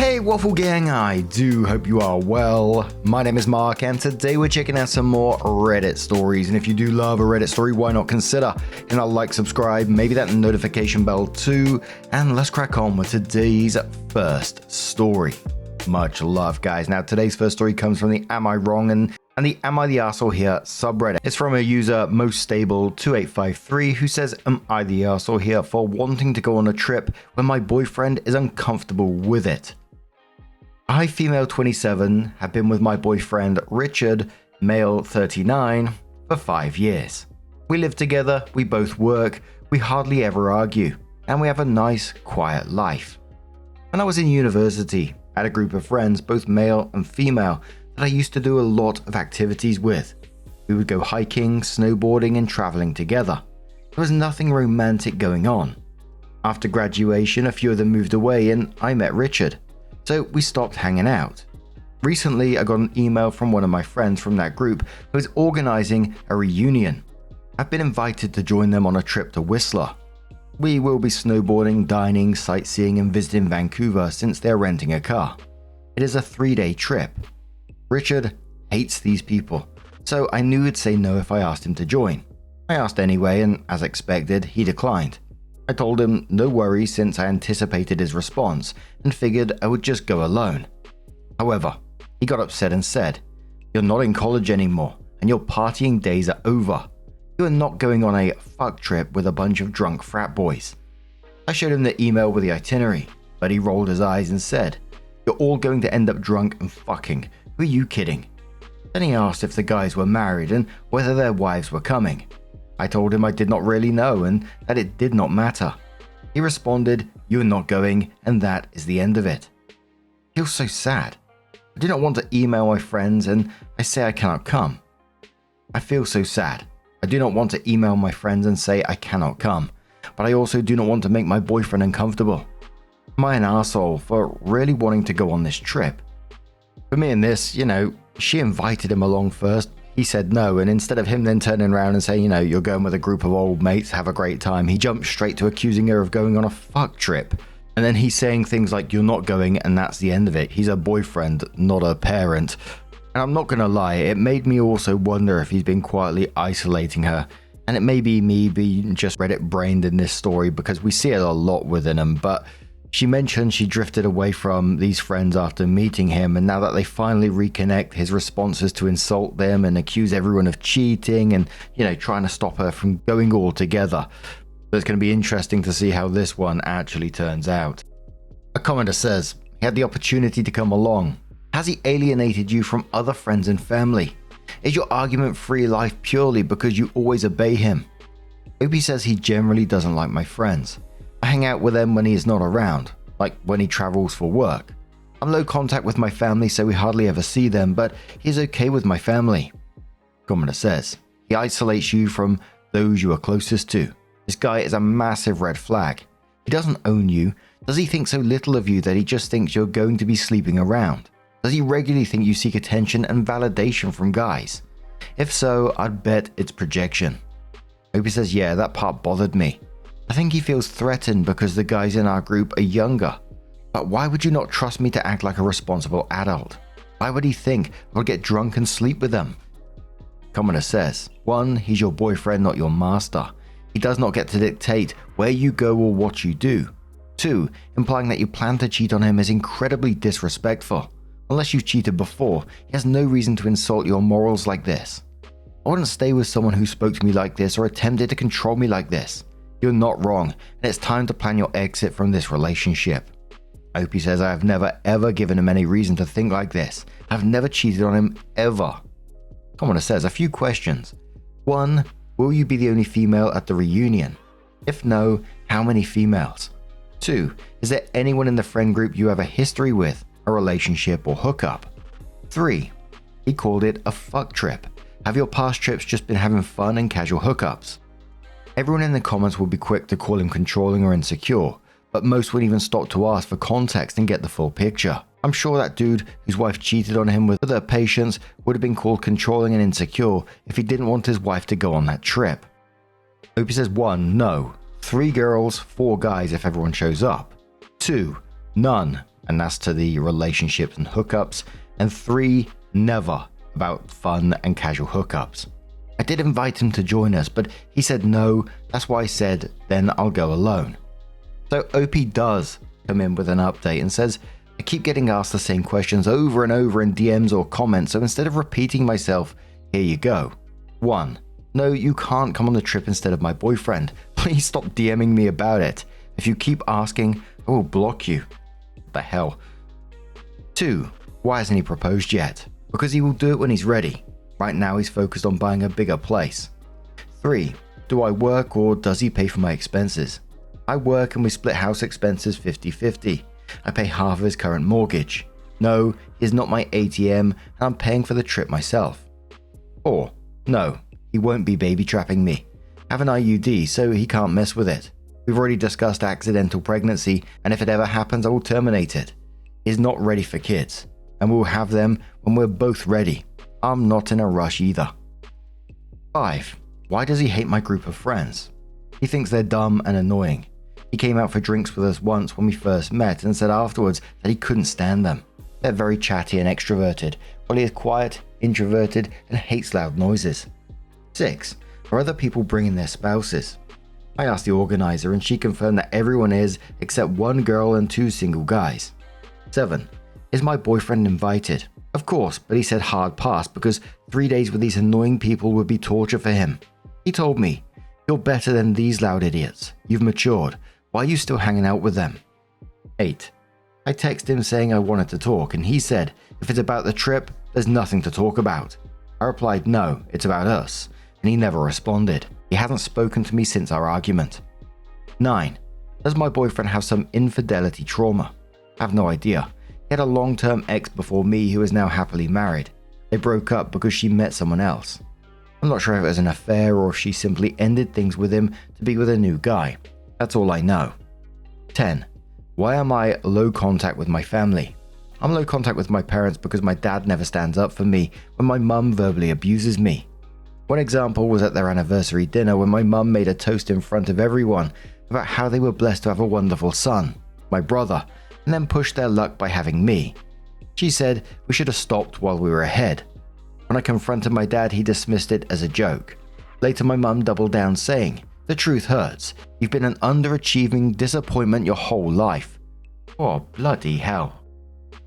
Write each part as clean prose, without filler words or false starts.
Hey Waffle Gang, I do hope you are well. My name is Mark and today we're checking out some more Reddit stories, and if you do love a Reddit story, why not consider hitting a like, subscribe, maybe that notification bell too, and let's crack on with today's first story. Much love guys. Now today's first story comes from the Am I Wrong and the Am I the Arsehole Here subreddit. It's from a user moststable2853 who says, am I the arsehole here for wanting to go on a trip when my boyfriend is uncomfortable with it? I, female 27, have been with my boyfriend Richard, male 39, for 5 years. We live together, we both work, we hardly ever argue, and we have a nice, quiet life. When I was in university, I had a group of friends, both male and female, that I used to do a lot of activities with. We would go hiking, snowboarding, and traveling together. There was nothing romantic going on. After graduation, a few of them moved away and I met Richard. So we stopped hanging out. Recently, I got an email from one of my friends from that group who is organizing a reunion. I've been invited to join them on a trip to Whistler. We will be snowboarding, dining, sightseeing, and visiting Vancouver since they're renting a car. It is a 3-day trip. Richard hates these people, so I knew he'd say no if I asked him to join. I asked anyway, and as expected, he declined. I told him no worries since I anticipated his response and figured I would just go alone. However, he got upset and said, "You're not in college anymore and your partying days are over. You are not going on a fuck trip with a bunch of drunk frat boys." I showed him the email with the itinerary, but he rolled his eyes and said, "You're all going to end up drunk and fucking. Who are you kidding?" Then he asked if the guys were married and whether their wives were coming. I told him I did not really know and that it did not matter. He responded, "You're not going, and that is the end of it." I feel so sad. I do not want to email my friends and I say I cannot come. I feel so sad. I do not want to email my friends and say I cannot come, but I also do not want to make my boyfriend uncomfortable. Am I an arsehole for really wanting to go on this trip? For me in this, she invited him along first. He said no, and instead of him then turning around and saying, you're going with a group of old mates, have a great time, he jumped straight to accusing her of going on a fuck trip. And then he's saying things like, "You're not going, and that's the end of it." He's a boyfriend, not a parent. And I'm not gonna lie, it made me also wonder if he's been quietly isolating her. And it may be me being just Reddit brained in this story because we see it a lot within him, but she mentioned she drifted away from these friends after meeting him, and now that they finally reconnect, his response is to insult them and accuse everyone of cheating and, trying to stop her from going all together. So it's going to be interesting to see how this one actually turns out. A commenter says, "He had the opportunity to come along. Has he alienated you from other friends and family? Is your argument-free life purely because you always obey him?" Opie says he generally doesn't like my friends. I hang out with them when he is not around, like when he travels for work. I'm low contact with my family, so we hardly ever see them, but he is okay with my family. Commenter says, "He isolates you from those you are closest to. This guy is a massive red flag. He doesn't own you. Does he think so little of you that he just thinks you're going to be sleeping around? Does he regularly think you seek attention and validation from guys? If so, I'd bet it's projection." Opie says, "Yeah, that part bothered me. I think he feels threatened because the guys in our group are younger. But why would you not trust me to act like a responsible adult? Why would he think I'll get drunk and sleep with them?" Commenter says, 1. He's your boyfriend, not your master. He does not get to dictate where you go or what you do. 2. Implying that you plan to cheat on him is incredibly disrespectful. Unless you've cheated before, he has no reason to insult your morals like this. I wouldn't stay with someone who spoke to me like this or attempted to control me like this. You're not wrong, and it's time to plan your exit from this relationship. Opie says, "I have never ever given him any reason to think like this. I've never cheated on him, ever." Commenter says, a few questions. 1. Will you be the only female at the reunion? If no, how many females? 2. Is there anyone in the friend group you have a history with, a relationship or hookup? 3. He called it a fuck trip. Have your past trips just been having fun and casual hookups? Everyone in the comments will be quick to call him controlling or insecure, but most wouldn't even stop to ask for context and get the full picture. I'm sure that dude whose wife cheated on him with her patients would have been called controlling and insecure if he didn't want his wife to go on that trip. Opie says 1. No. 3 girls, 4 guys if everyone shows up. 2. None, and that's to the relationships and hookups. And 3, never about fun and casual hookups. I did invite him to join us, but he said no. That's why I said, then I'll go alone. So OP does come in with an update and says, I keep getting asked the same questions over and over in DMs or comments, so instead of repeating myself, here you go. 1. No, you can't come on the trip instead of my boyfriend. Please stop DMing me about it. If you keep asking, I will block you. What the hell? 2. Why hasn't he proposed yet? Because he will do it when he's ready. Right now he's focused on buying a bigger place. 3. Do I work or does he pay for my expenses? I work and we split house expenses 50-50. I pay half of his current mortgage. No, he is not my ATM and I'm paying for the trip myself. 4. No, he won't be baby trapping me. I have an IUD, so he can't mess with it. We've already discussed accidental pregnancy, and if it ever happens, I will terminate it. He is not ready for kids, and we will have them when we're both ready. I'm not in a rush either. 5. Why does he hate my group of friends? He thinks they're dumb and annoying. He came out for drinks with us once when we first met and said afterwards that he couldn't stand them. They're very chatty and extroverted, while he is quiet, introverted, and hates loud noises. 6. Are other people bringing their spouses? I asked the organizer and she confirmed that everyone is except 1 girl and 2 single guys. 7. Is my boyfriend invited? Of course, but he said hard pass because 3 days with these annoying people would be torture for him. He told me, you're better than these loud idiots. You've matured. Why are you still hanging out with them? 8. I texted him saying I wanted to talk and he said, if it's about the trip, there's nothing to talk about. I replied, no, it's about us. And he never responded. He hasn't spoken to me since our argument. 9. Does my boyfriend have some infidelity trauma? I have no idea. He had a long-term ex before me who is now happily married. They broke up because she met someone else. I'm not sure if it was an affair or if she simply ended things with him to be with a new guy. That's all I know. 10. Why am I low contact with my family? I'm low contact with my parents because my dad never stands up for me when my mum verbally abuses me. One example was at their anniversary dinner when my mum made a toast in front of everyone about how they were blessed to have a wonderful son, my brother, and then pushed their luck by having me. She said we should have stopped while we were ahead. When I confronted my dad, he dismissed it as a joke. Later, my mum doubled down saying, the truth hurts. You've been an underachieving disappointment your whole life. Oh, bloody hell.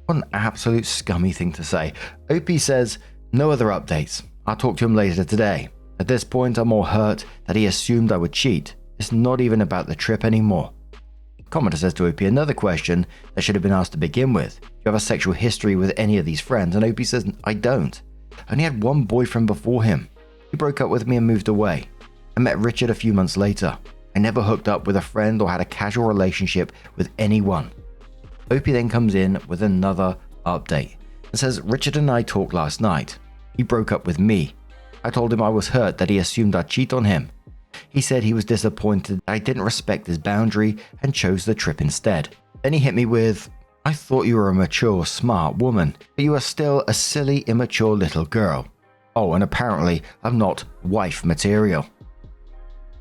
What an absolute scummy thing to say. OP says, no other updates. I'll talk to him later today. At this point, I'm more hurt that he assumed I would cheat. It's not even about the trip anymore. Commenter says to OP another question that should have been asked to begin with. Do you have a sexual history with any of these friends? And OP says, I don't. I only had 1 boyfriend before him. He broke up with me and moved away. I met Richard a few months later. I never hooked up with a friend or had a casual relationship with anyone. OP then comes in with another update and says, Richard and I talked last night. He broke up with me. I told him I was hurt that he assumed I'd cheat on him. He said he was disappointed that I didn't respect his boundary and chose the trip instead. Then he hit me with, I thought you were a mature, smart woman, but you are still a silly, immature little girl. Oh, and apparently I'm not wife material.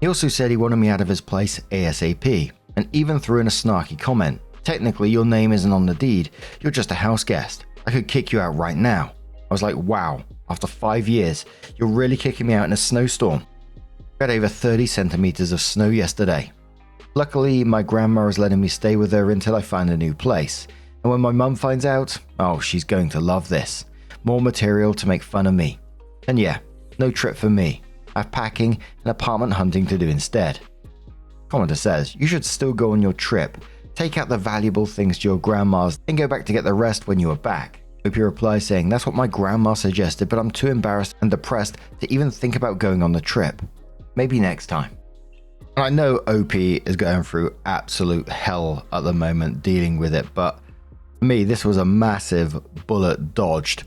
He also said he wanted me out of his place ASAP, and even threw in a snarky comment. Technically, your name isn't on the deed, you're just a house guest. I could kick you out right now. I was like, wow, after 5 years, you're really kicking me out in a snowstorm. We had over 30 centimeters of snow yesterday. Luckily, my grandma is letting me stay with her until I find a new place. And when my mum finds out, oh, she's going to love this. More material to make fun of me. And yeah, no trip for me. I have packing and apartment hunting to do instead. Commenter says, you should still go on your trip. Take out the valuable things to your grandma's, then go back to get the rest when you are back. OP replies saying, that's what my grandma suggested, but I'm too embarrassed and depressed to even think about going on the trip. Maybe next time. And I know OP is going through absolute hell at the moment dealing with it, but for me, this was a massive bullet dodged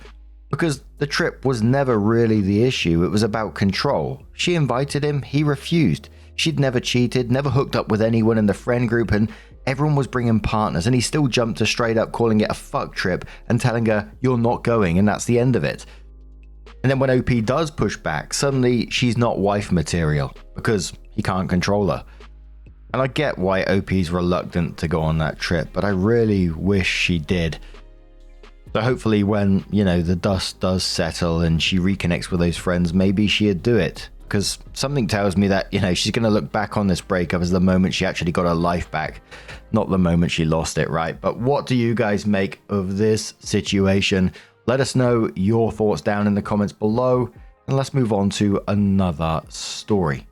because the trip was never really the issue. It was about control. She invited him, he refused. She'd never cheated, never hooked up with anyone in the friend group, and everyone was bringing partners, and he still jumped to straight up calling it a fuck trip and telling her, you're not going, and that's the end of it. And then when OP does push back, suddenly she's not wife material because he can't control her. And I get why OP's reluctant to go on that trip, but I really wish she did. So hopefully when, the dust does settle and she reconnects with those friends, maybe she'd do it. Because something tells me that, she's going to look back on this breakup as the moment she actually got her life back, not the moment she lost it, right? But what do you guys make of this situation? Let us know your thoughts down in the comments below, and let's move on to another story.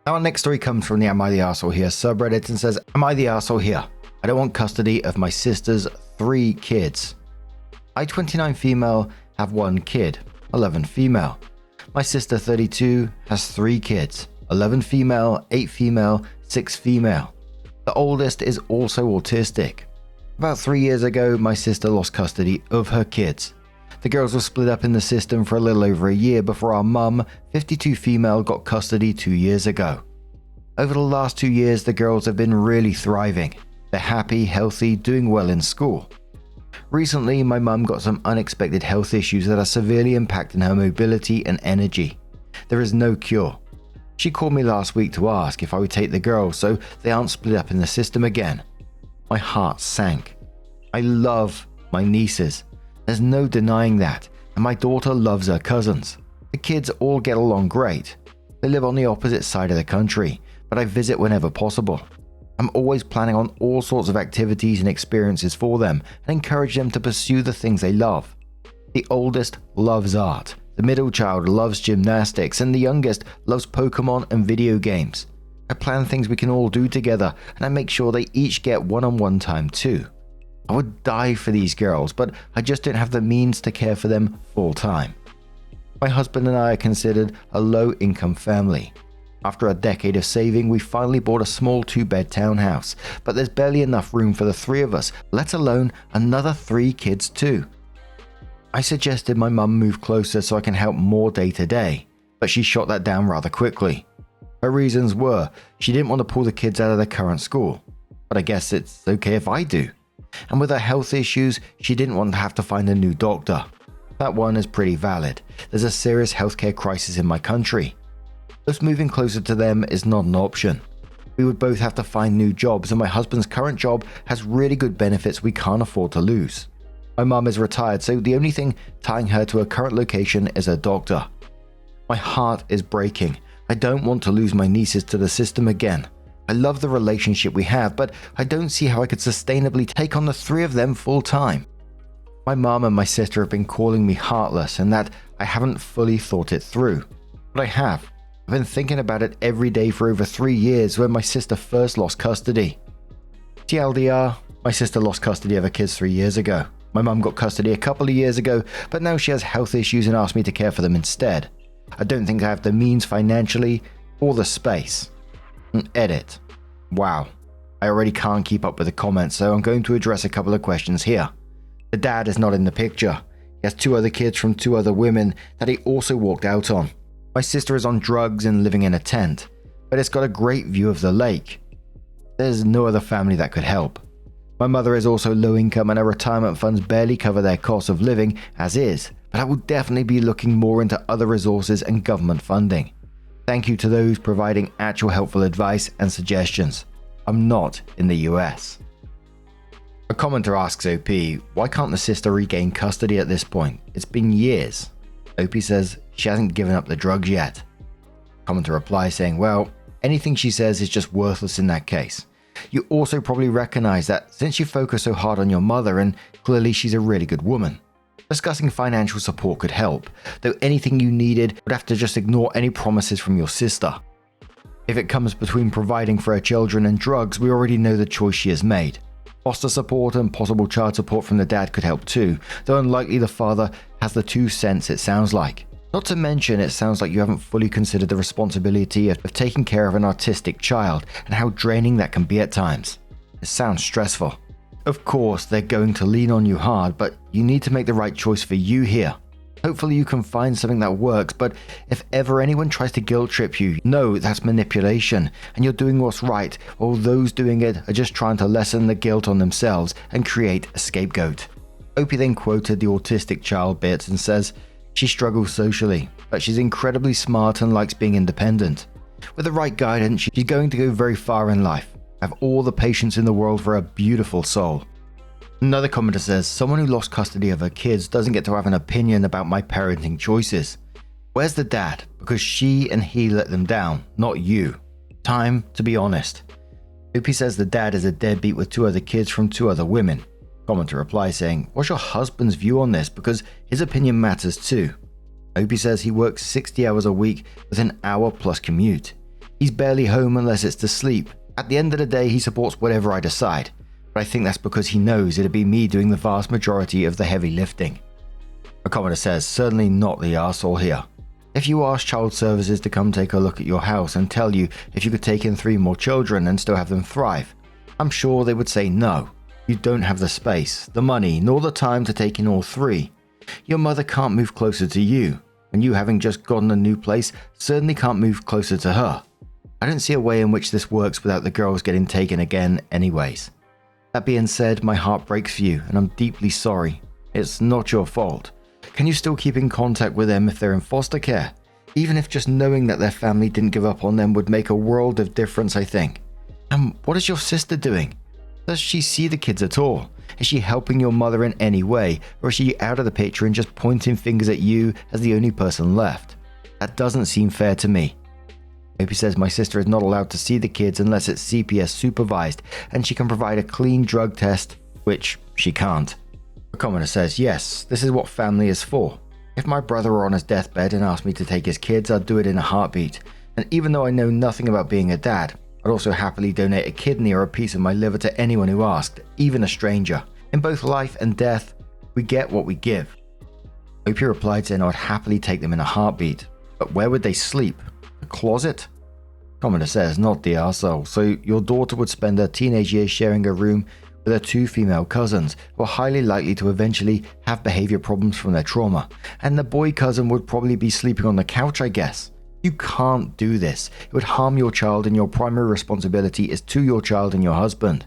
Now, our next story comes from the Am I the Arsehole Here subreddit and says, Am I the Arsehole Here? I don't want custody of my sister's 3 kids. I, 29 female, have 1 kid, 11 female. My sister, 32, has 3 kids, 11 female, 8 female, 6 female. The oldest is also autistic. About 3 years ago, my sister lost custody of her kids. The girls were split up in the system for a little over a year before our mum, 52 female, got custody 2 years ago. Over the last 2 years, the girls have been really thriving. They're happy, healthy, doing well in school. Recently, my mum got some unexpected health issues that are severely impacting her mobility and energy. There is no cure. She called me last week to ask if I would take the girls so they aren't split up in the system again. My heart sank. I love my nieces. There's no denying that, and my daughter loves her cousins. The kids all get along great. They live on the opposite side of the country, but I visit whenever possible. I'm always planning on all sorts of activities and experiences for them and encourage them to pursue the things they love. The oldest loves art, the middle child loves gymnastics, and the youngest loves Pokemon and video games. I plan things we can all do together, and I make sure they each get one-on-one time too. I would die for these girls, but I just don't have the means to care for them full time. My husband and I are considered a low-income family. After a decade of saving, we finally bought a small 2-bed townhouse, but there's barely enough room for the 3 of us, let alone another 3 kids too. I suggested my mum move closer so I can help more day to day, but she shot that down rather quickly. Her reasons were she didn't want to pull the kids out of their current school, but I guess it's okay if I do. And with her health issues, she didn't want to have to find a new doctor. That one is pretty valid. There's a serious healthcare crisis in my country. Us moving closer to them is not an option. We would both have to find new jobs, and my husband's current job has really good benefits we can't afford to lose. My mum is retired, so the only thing tying her to her current location is a doctor. My heart is breaking. I don't want to lose my nieces to the system again. I love the relationship we have, but I don't see how I could sustainably take on the 3 of them full time. My mum and my sister have been calling me heartless and that I haven't fully thought it through. But I have. I've been thinking about it every day for over 3 years when my sister first lost custody. TLDR, my sister lost custody of her kids 3 years ago. My mum got custody a couple of years ago, but now she has health issues and asked me to care for them instead. I don't think I have the means financially or the space. Edit. Wow. I already can't keep up with the comments, so I'm going to address a couple of questions here. The dad is not in the picture. He has 2 other kids from 2 other women that he also walked out on. My sister is on drugs and living in a tent, but it's got a great view of the lake. There's no other family that could help. My mother is also low income and her retirement funds barely cover their cost of living as is, but I will definitely be looking more into other resources and government funding. Thank you to those providing actual helpful advice and suggestions. I'm not in the US. A commenter asks OP, why can't the sister regain custody at this point? It's been years. OP says she hasn't given up the drugs yet. Commenter replies saying, well, anything she says is just worthless in that case. You also probably recognize that since you focus so hard on your mother and clearly she's a really good woman. Discussing financial support could help, though anything you needed would have to just ignore any promises from your sister. If it comes between providing for her children and drugs, we already know the choice she has made. Foster support and possible child support from the dad could help too, though unlikely the father has the 2 cents it sounds like. Not to mention, it sounds like you haven't fully considered the responsibility of taking care of an autistic child and how draining that can be at times. It sounds stressful. Of course, they're going to lean on you hard, but you need to make the right choice for you here. Hopefully you can find something that works, but if ever anyone tries to guilt trip you, know that's manipulation and you're doing what's right, while those doing it are just trying to lessen the guilt on themselves and create a scapegoat. Opie then quoted the autistic child bit and says, she struggles socially, but she's incredibly smart and likes being independent. With the right guidance, she's going to go very far in life. I have all the patience in the world for a beautiful soul. Another commenter says, someone who lost custody of her kids doesn't get to have an opinion about my parenting choices. Where's the dad? Because she and he let them down, not you. Time to be honest. Opie says the dad is a deadbeat with 2 other kids from 2 other women. Commenter replies saying, what's your husband's view on this? Because his opinion matters too. Opie says he works 60 hours a week with an hour-plus commute. He's barely home unless it's to sleep. At the end of the day, he supports whatever I decide. But I think that's because he knows it'd be me doing the vast majority of the heavy lifting. A commenter says, certainly not the arsehole here. If you ask child services to come take a look at your house and tell you if you could take in 3 more children and still have them thrive, I'm sure they would say no. You don't have the space, the money, nor the time to take in all 3. Your mother can't move closer to you, and you, having just gotten a new place, certainly can't move closer to her. I don't see a way in which this works without the girls getting taken again anyways. That being said, my heart breaks for you, and I'm deeply sorry. It's not your fault. Can you still keep in contact with them if they're in foster care? Even if just knowing that their family didn't give up on them would make a world of difference, I think. And what is your sister doing? Does she see the kids at all? Is she helping your mother in any way, or is she out of the picture and just pointing fingers at you as the only person left? That doesn't seem fair to me. Opie says my sister is not allowed to see the kids unless it's CPS supervised, and she can provide a clean drug test, which she can't. A commenter says, yes, this is what family is for. If my brother were on his deathbed and asked me to take his kids, I'd do it in a heartbeat. And even though I know nothing about being a dad, I'd also happily donate a kidney or a piece of my liver to anyone who asked, even a stranger. In both life and death, we get what we give. Opie replied saying I would happily take them in a heartbeat. But where would they sleep? A closet? Commenter says, not the arsehole. So your daughter would spend her teenage years sharing a room with her 2 female cousins who are highly likely to eventually have behavior problems from their trauma. And the boy cousin would probably be sleeping on the couch, I guess. You can't do this. It would harm your child, and your primary responsibility is to your child and your husband.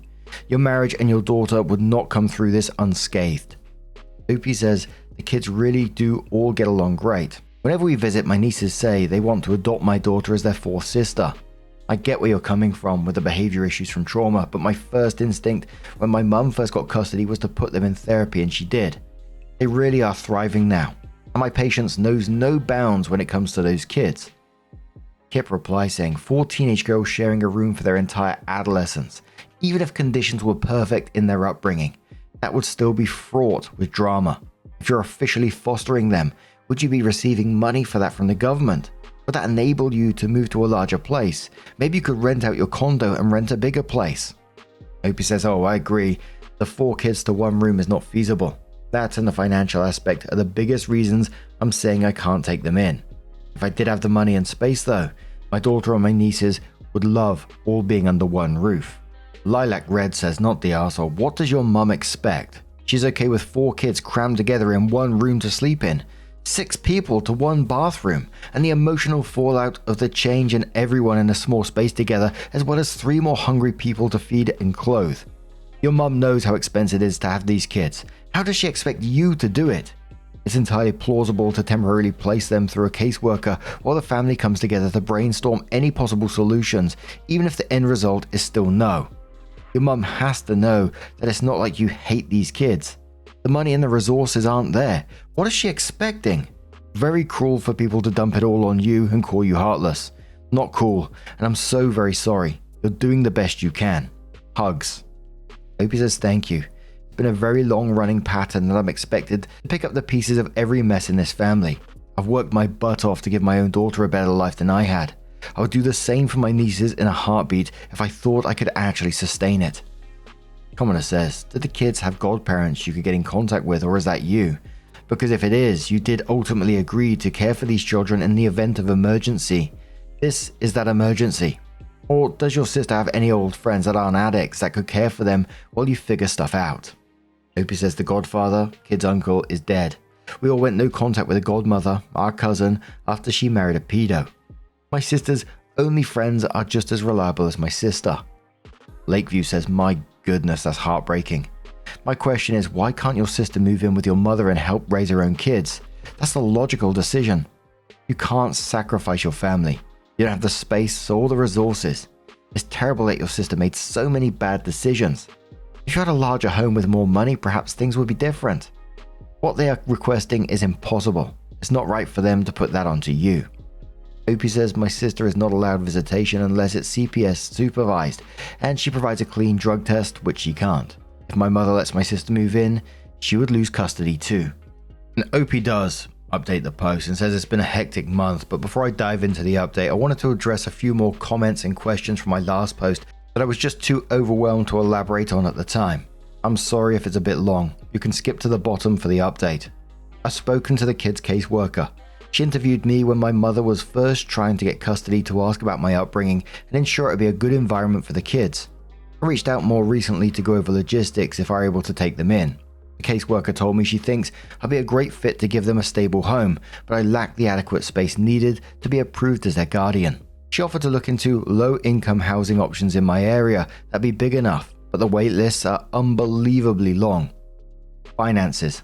Your marriage and your daughter would not come through this unscathed. Opie says the kids really do all get along great. Whenever we visit, my nieces say they want to adopt my daughter as their 4th sister. I get where you're coming from with the behavior issues from trauma, but my first instinct when my mum first got custody was to put them in therapy, and she did. They really are thriving now, and my patience knows no bounds when it comes to those kids. Kip replies saying 4 teenage girls sharing a room for their entire adolescence. Even if conditions were perfect in their upbringing, that would still be fraught with drama. If you're officially fostering them, would you be receiving money for that from the government? Would that enable you to move to a larger place? Maybe you could rent out your condo and rent a bigger place. Opie says, oh, I agree. The 4 kids to 1 room is not feasible. That and the financial aspect are the biggest reasons I'm saying I can't take them in. If I did have the money and space though, my daughter and my nieces would love all being under 1 roof. Lilac Red says, not the arsehole. What does your mum expect? She's okay with 4 kids crammed together in 1 room to sleep in. 6 people to 1 bathroom, and the emotional fallout of the change and everyone in a small space together, as well as 3 more hungry people to feed and clothe. Your mum knows how expensive it is to have these kids. How does she expect you to do it? It's entirely plausible to temporarily place them through a caseworker while the family comes together to brainstorm any possible solutions, even if the end result is still no. Your mum has to know that it's not like you hate these kids. The money and the resources aren't there. What is she expecting? Very cruel for people to dump it all on you and call you heartless. Not cool, and I'm so very sorry. You're doing the best you can. Hugs. Opie says thank you. It's been a very long-running pattern that I'm expected to pick up the pieces of every mess in this family. I've worked my butt off to give my own daughter a better life than I had. I would do the same for my nieces in a heartbeat if I thought I could actually sustain it. Commenter says, did the kids have godparents you could get in contact with, or is that you? Because if it is, you did ultimately agree to care for these children in the event of emergency. This is that emergency. Or does your sister have any old friends that aren't addicts that could care for them while you figure stuff out? Opie says the godfather, kid's uncle, is dead. We all went no contact with the godmother, our cousin, after she married a pedo. My sister's only friends are just as reliable as my sister. Lakeview says, my goodness, that's heartbreaking. My question is, why can't your sister move in with your mother and help raise her own kids? That's the logical decision. You can't sacrifice your family. You don't have the space or the resources. It's terrible that your sister made so many bad decisions. If you had a larger home with more money, perhaps things would be different. What they are requesting is impossible. It's not right for them to put that onto you. Opie says my sister is not allowed visitation unless it's CPS supervised, and she provides a clean drug test, which she can't. If my mother lets my sister move in, she would lose custody too. And Opie does update the post and says it's been a hectic month, but before I dive into the update, I wanted to address a few more comments and questions from my last post that I was just too overwhelmed to elaborate on at the time. I'm sorry if it's a bit long. You can skip to the bottom for the update. I've spoken to the kid's caseworker. She interviewed me when my mother was first trying to get custody to ask about my upbringing and ensure it would be a good environment for the kids. I reached out more recently to go over logistics if I were able to take them in. The caseworker told me she thinks I'd be a great fit to give them a stable home, but I lack the adequate space needed to be approved as their guardian. She offered to look into low-income housing options in my area that'd be big enough, but the wait lists are unbelievably long. Finances.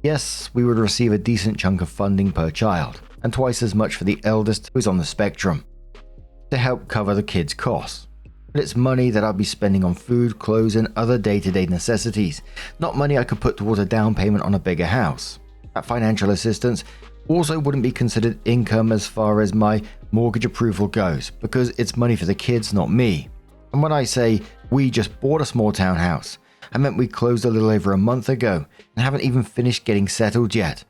Yes, we would receive a decent chunk of funding per child, and twice as much for the eldest who's on the spectrum, to help cover the kids' costs. But it's money that I'd be spending on food, clothes, and other day-to-day necessities, not money I could put towards a down payment on a bigger house. That financial assistance also wouldn't be considered income as far as my mortgage approval goes, because it's money for the kids, not me. And when I say we just bought a small townhouse, I meant we closed a little over a month ago and haven't even finished getting settled yet.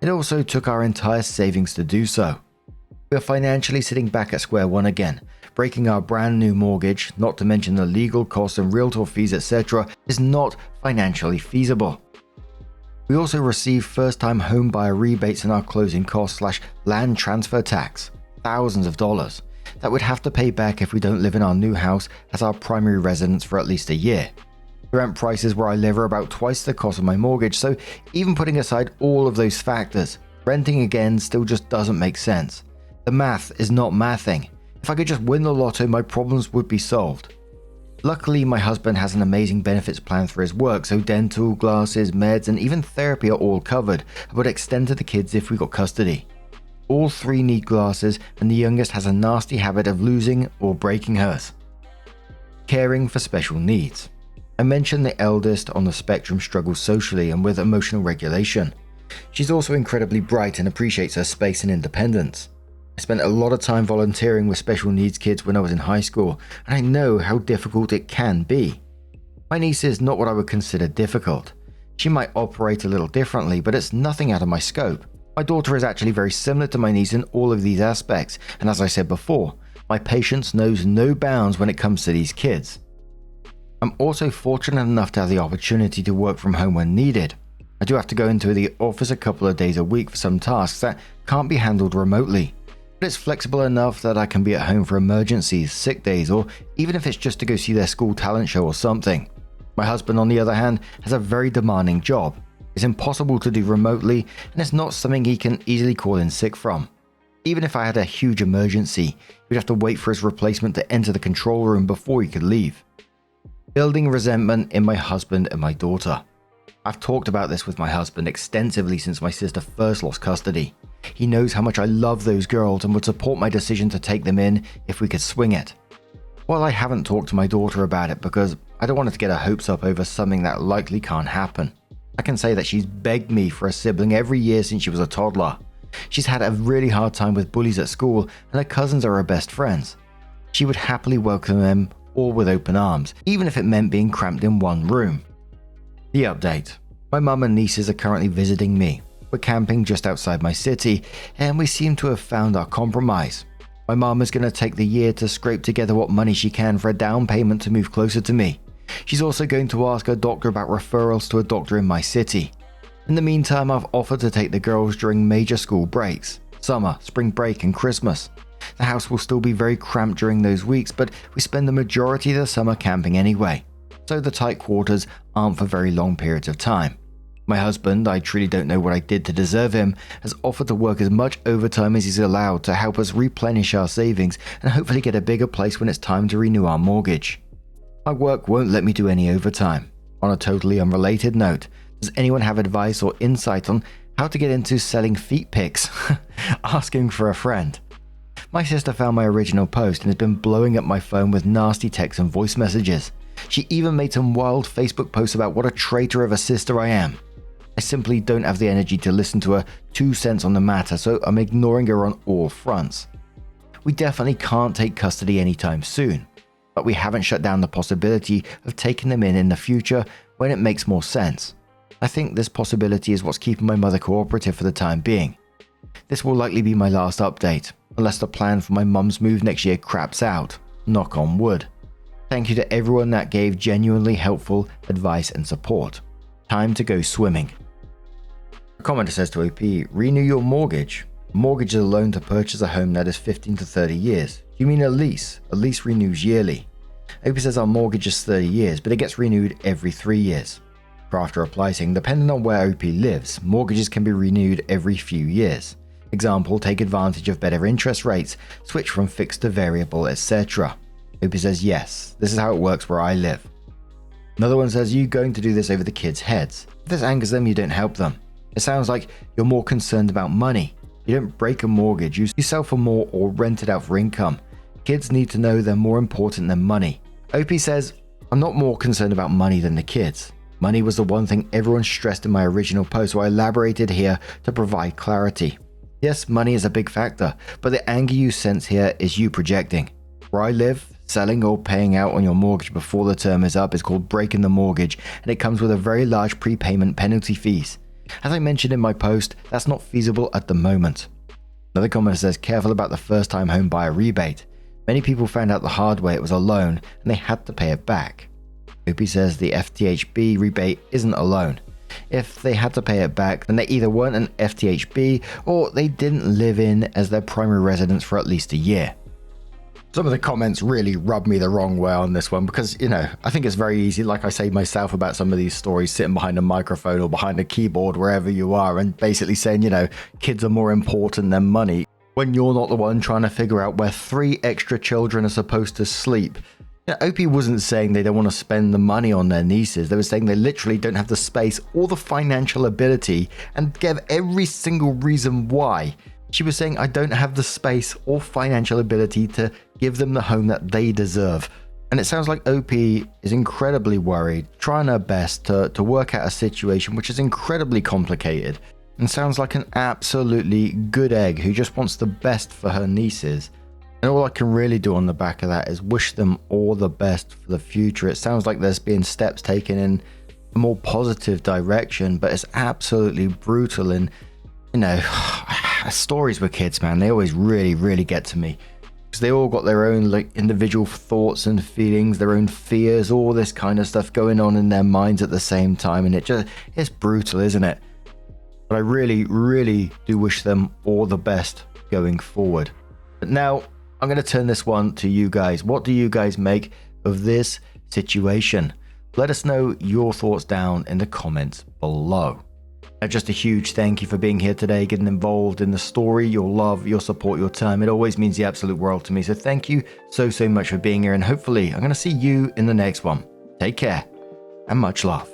It also took our entire savings to do so. We are financially sitting back at square one again. Breaking our brand new mortgage, not to mention the legal costs and realtor fees, etc., is not financially feasible. We also receive first-time home buyer rebates in our closing costs / land transfer tax, thousands of dollars, that we'd have to pay back if we don't live in our new house as our primary residence for at least a year. The rent prices where I live are about twice the cost of my mortgage, so even putting aside all of those factors, renting again still just doesn't make sense. The math is not mathing. If I could just win the lotto, my problems would be solved. Luckily, my husband has an amazing benefits plan for his work, so dental, glasses, meds, and even therapy are all covered and would extend to the kids if we got custody. All three need glasses, and the youngest has a nasty habit of losing or breaking hers. Caring for special needs. I mentioned the eldest on the spectrum struggles socially and with emotional regulation. She's also incredibly bright and appreciates her space and independence. I spent a lot of time volunteering with special needs kids when I was in high school, and I know how difficult it can be. My niece is not what I would consider difficult. She might operate a little differently, but it's nothing out of my scope. My daughter is actually very similar to my niece in all of these aspects, and as I said before, my patience knows no bounds when it comes to these kids. I'm also fortunate enough to have the opportunity to work from home when needed. I do have to go into the office a couple of days a week for some tasks that can't be handled remotely, but it's flexible enough that I can be at home for emergencies, sick days, or even if it's just to go see their school talent show or something. My husband, on the other hand, has a very demanding job. It's impossible to do remotely, and it's not something he can easily call in sick from. Even if I had a huge emergency, we'd have to wait for his replacement to enter the control room before he could leave. Building resentment in my husband and my daughter. I've talked about this with my husband extensively since my sister first lost custody. He knows how much I love those girls and would support my decision to take them in if we could swing it. Well, I haven't talked to my daughter about it because I don't want her to get her hopes up over something that likely can't happen. I can say that she's begged me for a sibling every year since she was a toddler. She's had a really hard time with bullies at school, and her cousins are her best friends. She would happily welcome them all with open arms, even if it meant being cramped in one room. The update. My mum and nieces are currently visiting me. We're camping just outside my city, and we seem to have found our compromise. My mum is going to take the year to scrape together what money she can for a down payment to move closer to me. She's also going to ask her doctor about referrals to a doctor in my city. In the meantime, I've offered to take the girls during major school breaks, summer, spring break, and Christmas. The house will still be very cramped during those weeks, but we spend the majority of the summer camping anyway, so the tight quarters aren't for very long periods of time. My husband, I truly don't know what I did to deserve him, has offered to work as much overtime as he's allowed to help us replenish our savings and hopefully get a bigger place when it's time to renew our mortgage. My work won't let me do any overtime. On a totally unrelated note, does anyone have advice or insight on how to get into selling feet pics? Asking for a friend. My sister found my original post and has been blowing up my phone with nasty texts and voice messages. She even made some wild Facebook posts about what a traitor of a sister I am. I simply don't have the energy to listen to her 2 cents on the matter, so I'm ignoring her on all fronts. We definitely can't take custody anytime soon, but we haven't shut down the possibility of taking them in the future when it makes more sense. I think this possibility is what's keeping my mother cooperative for the time being. This will likely be my last update, unless the plan for my mum's move next year craps out. Knock on wood. Thank you to everyone that gave genuinely helpful advice and support. Time to go swimming. A commenter says to OP, renew your mortgage. Mortgage is a loan to purchase a home that is 15 to 30 years. Do you mean a lease? A lease renews yearly. OP says our mortgage is 30 years, but it gets renewed every 3 years. Crafter replies saying, depending on where OP lives, mortgages can be renewed every few years. Example, take advantage of better interest rates, switch from fixed to variable, etc. OP says, yes, this is how it works where I live. Another one says, you going to do this over the kids' heads. If this angers them, you don't help them. It sounds like you're more concerned about money. You don't break a mortgage, you sell for more or rent it out for income. Kids need to know they're more important than money. OP says, I'm not more concerned about money than the kids. Money was the one thing everyone stressed in my original post, so I elaborated here to provide clarity. Yes, money is a big factor, but the anger you sense here is you projecting. Where I live, selling or paying out on your mortgage before the term is up is called breaking the mortgage, and it comes with a very large prepayment penalty fees. As I mentioned in my post, that's not feasible at the moment. Another commenter says, careful about the first time home buyer rebate. Many people found out the hard way it was a loan and they had to pay it back. OP says the FTHB rebate isn't a loan. If they had to pay it back, then they either weren't an FTHB or they didn't live in as their primary residence for at least a year. Some of the comments really rubbed me the wrong way on this one because, I think it's very easy, like I say myself about some of these stories, sitting behind a microphone or behind a keyboard, wherever you are, and basically saying, kids are more important than money when you're not the one trying to figure out where 3 extra children are supposed to sleep. OP wasn't saying they don't want to spend the money on their nieces. They were saying they literally don't have the space or the financial ability and gave every single reason why. She was saying, I don't have the space or financial ability to give them the home that they deserve. And it sounds like OP is incredibly worried, trying her best to work out a situation which is incredibly complicated, and sounds like an absolutely good egg who just wants the best for her nieces. And all I can really do on the back of that is wish them all the best for the future. It sounds like there's been steps taken in a more positive direction, but it's absolutely brutal. And, stories with kids, man, they always really, really get to me. Because they all got their own individual thoughts and feelings, their own fears, all this kind of stuff going on in their minds at the same time. And it's brutal, isn't it? But I really, really do wish them all the best going forward. But now I'm going to turn this one to you guys. What do you guys make of this situation? Let us know your thoughts down in the comments below. Now, just a huge thank you for being here today, getting involved in the story, your love, your support, your time. It always means the absolute world to me. So thank you so much for being here. And hopefully I'm going to see you in the next one. Take care and much love.